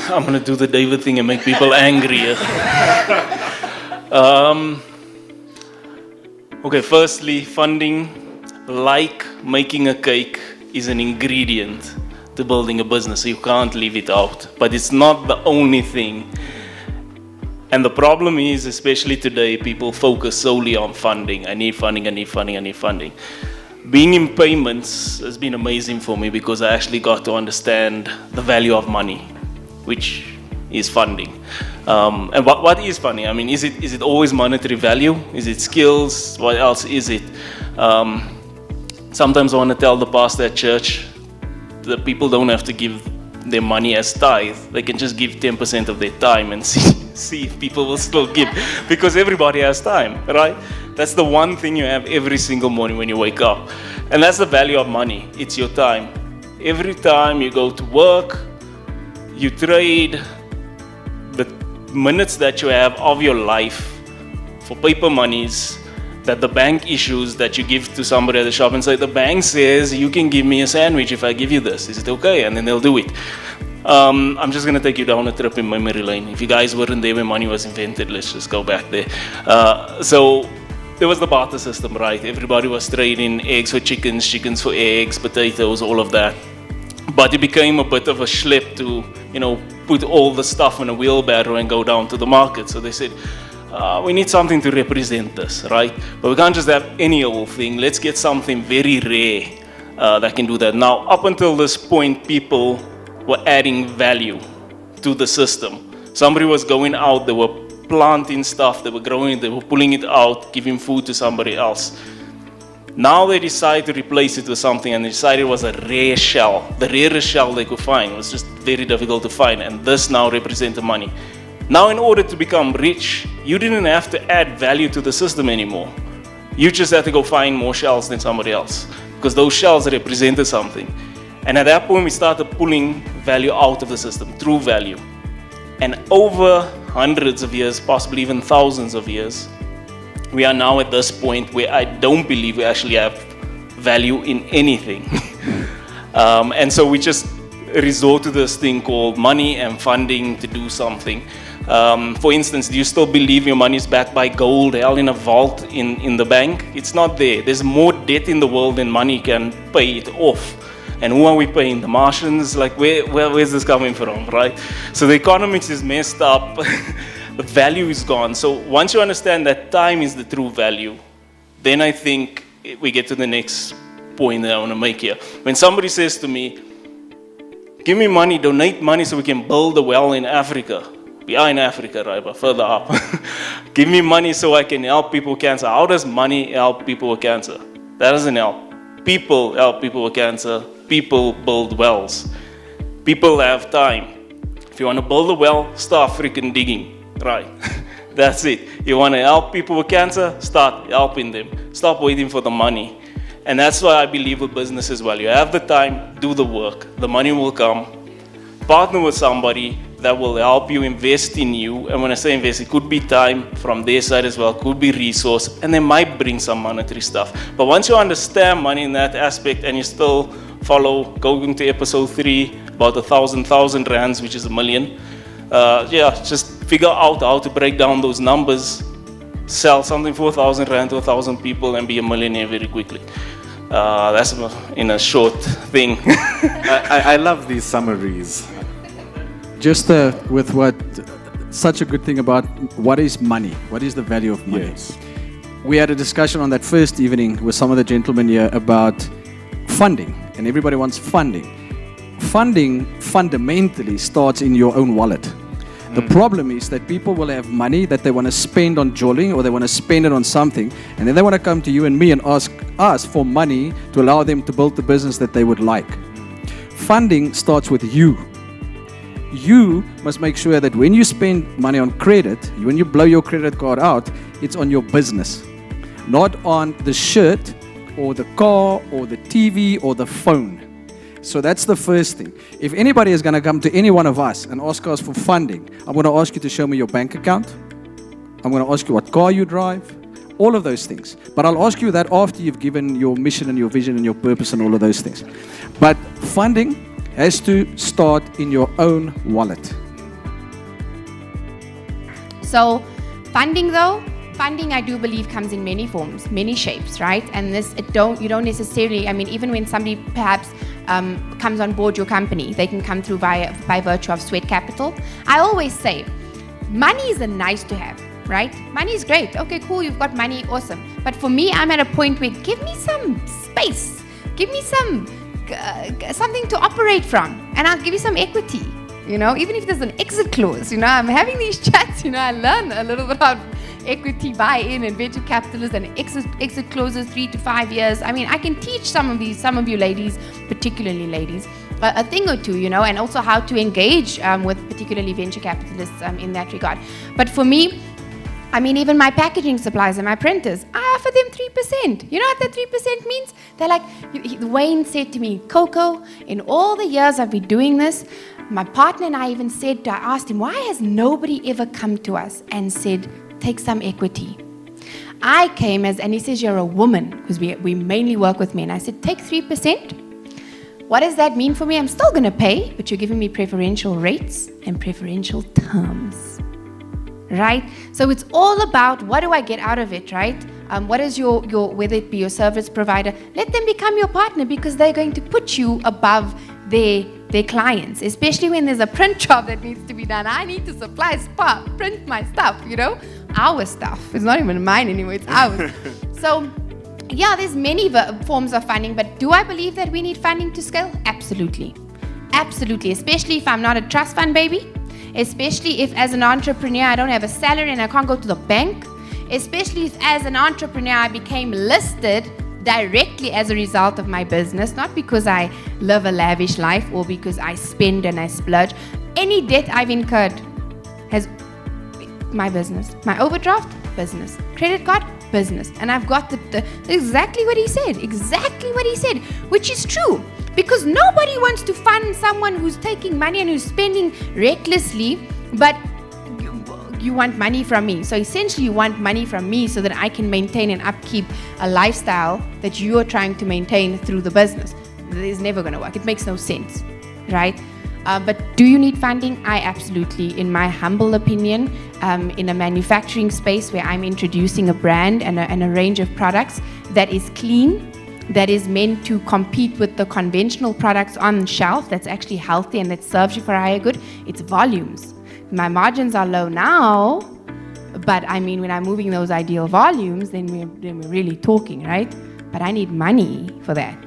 I'm going to do the David thing and make people angry. Okay, firstly, funding, like making a cake, is an ingredient to building a business. So you can't leave it out. But it's not the only thing. And the problem is, especially today, people focus solely on funding. I need funding, I need funding, I need funding. Being in payments has been amazing for me because I actually got to understand the value of money, which is funding. And what is funding? I mean, is it always monetary value? Is it skills? What else is it? Sometimes I want to tell the pastor at church that people don't have to give their money as tithe. They can just give 10% of their time and see if people will still give, because everybody has time, right? That's the one thing you have every single morning when you wake up. And that's the value of money. It's your time. Every time you go to work, you trade the minutes that you have of your life for paper monies that the bank issues, that you give to somebody at the shop and say, the bank says you can give me a sandwich if I give you this. Is it okay? And then they'll do it. I'm just going to take you down a trip in memory lane. If you guys weren't there when money was invented, let's just go back there. So there was the barter system, right? Everybody was trading eggs for chickens, chickens for eggs, potatoes, all of that. But it became a bit of a schlep to, put all the stuff in a wheelbarrow and go down to the market. So they said, we need something to represent this, right? But we can't just have any old thing. Let's get something very rare that can do that. Now, up until this point, people were adding value to the system. Somebody was going out, they were planting stuff, they were growing, they were pulling it out, giving food to somebody else. Now they decided to replace it with something, and they decided it was a rare shell, the rarest shell they could find. It was just very difficult to find, and this now represented money. Now, in order to become rich, you didn't have to add value to the system anymore. You just had to go find more shells than somebody else, because those shells represented something. And at that point, we started pulling value out of the system, true value. And over hundreds of years, possibly even thousands of years, we are now at this point where I don't believe we actually have value in anything. And so we just resort to this thing called money and funding to do something. For instance, do you still believe your money is backed by gold held in a vault in the bank? It's not there. There's more debt in the world than money can pay it off. And who are we paying? The Martians? Like, where's this coming from, right? So the economics is messed up. The value is gone. So once you understand that time is the true value, then I think we get to the next point that I want to make here. When somebody says to me, give me money, donate money so we can build a well in Africa. We are in Africa, right, but further up. Give me money so I can help people with cancer. How does money help people with cancer? That doesn't help. People help people with cancer. People build wells. People have time. If you want to build a well, start freaking digging. Right. That's it. You want to help people with cancer? Start helping them. Stop waiting for the money. And that's why I believe with business as well. You have the time, do the work. The money will come. Partner with somebody that will help you invest in you. And when I say invest, it could be time from their side as well, could be resource, and they might bring some monetary stuff. But once you understand money in that aspect and you still follow, going to episode 3, about 1,000 rands, which is $1 million. Just figure out how to break down those numbers, sell something for 1,000 rand to 1,000 people and be a millionaire very quickly. That's in a short thing. I love these summaries. Just with what, such a good thing about what is money? What is the value of money? Yes. We had a discussion on that first evening with some of the gentlemen here about funding, and everybody wants funding. Funding fundamentally starts in your own wallet. The problem is that people will have money that they want to spend on jolling, or they want to spend it on something, and then they want to come to you and me and ask us for money to allow them to build the business that they would like. Funding starts with you. You must make sure that when you spend money on credit, when you blow your credit card out, it's on your business, not on the shirt or the car or the TV or the phone. So that's the first thing. If anybody is going to come to any one of us and ask us for funding, I'm going to ask you to show me your bank account. I'm going to ask you what car you drive, all of those things. But I'll ask you that after you've given your mission and your vision and your purpose and all of those things. But funding has to start in your own wallet. So funding though, funding I do believe comes in many forms, many shapes, right? And you don't necessarily, I mean, even when somebody perhaps comes on board your company, they can come through by virtue of sweat capital. I always say, money is a nice to have, right? Money is great. Okay, cool, you've got money, awesome. But for me, I'm at a point where give me some space, give me some something to operate from, and I'll give you some equity. Even if there's an exit clause, I'm having these chats, I learn a little bit about equity buy-in and venture capitalists and exit clauses 3 to 5 years. I mean, I can teach some of you ladies, particularly ladies, a thing or two, and also how to engage with particularly venture capitalists in that regard. But for me, I mean, even my packaging suppliers and my printers, I offer them 3%. You know what that 3% means? They're like, Wayne said to me, Coco, in all the years I've been doing this, my partner and I even said, I asked him, why has nobody ever come to us and said, take some equity? I came and he says, you're a woman, because we mainly work with men. I said, take 3%. What does that mean for me? I'm still going to pay, but you're giving me preferential rates and preferential terms. Right? So it's all about what do I get out of it, right? What is your whether it be your service provider, let them become your partner because they're going to put you above their clients, especially when there's a print job that needs to be done. I need to supply print my stuff, our stuff. It's not even mine anymore, it's ours. So yeah, there's many forms of funding, but do I believe that we need funding to scale? Absolutely. Absolutely, especially if I'm not a trust fund baby. Especially if as an entrepreneur I don't have a salary and I can't go to the bank. Especially if as an entrepreneur I became listed directly as a result of my business, not because I live a lavish life or because I spend and I splurge. Any debt I've incurred has my business. My overdraft, business. Credit card, business. And I've got exactly what he said, which is true. Because nobody wants to fund someone who's taking money and who's spending recklessly, but you want money from me. So essentially you want money from me so that I can maintain and upkeep a lifestyle that you are trying to maintain through the business. It's never going to work. It makes no sense, right? But do you need funding? I absolutely, in my humble opinion, in a manufacturing space where I'm introducing a brand and a range of products that is clean, that is meant to compete with the conventional products on the shelf, that's actually healthy and that serves you for a higher good, it's volumes. My margins are low now, but I mean, when I'm moving those ideal volumes, then we're really talking, right? But I need money for that.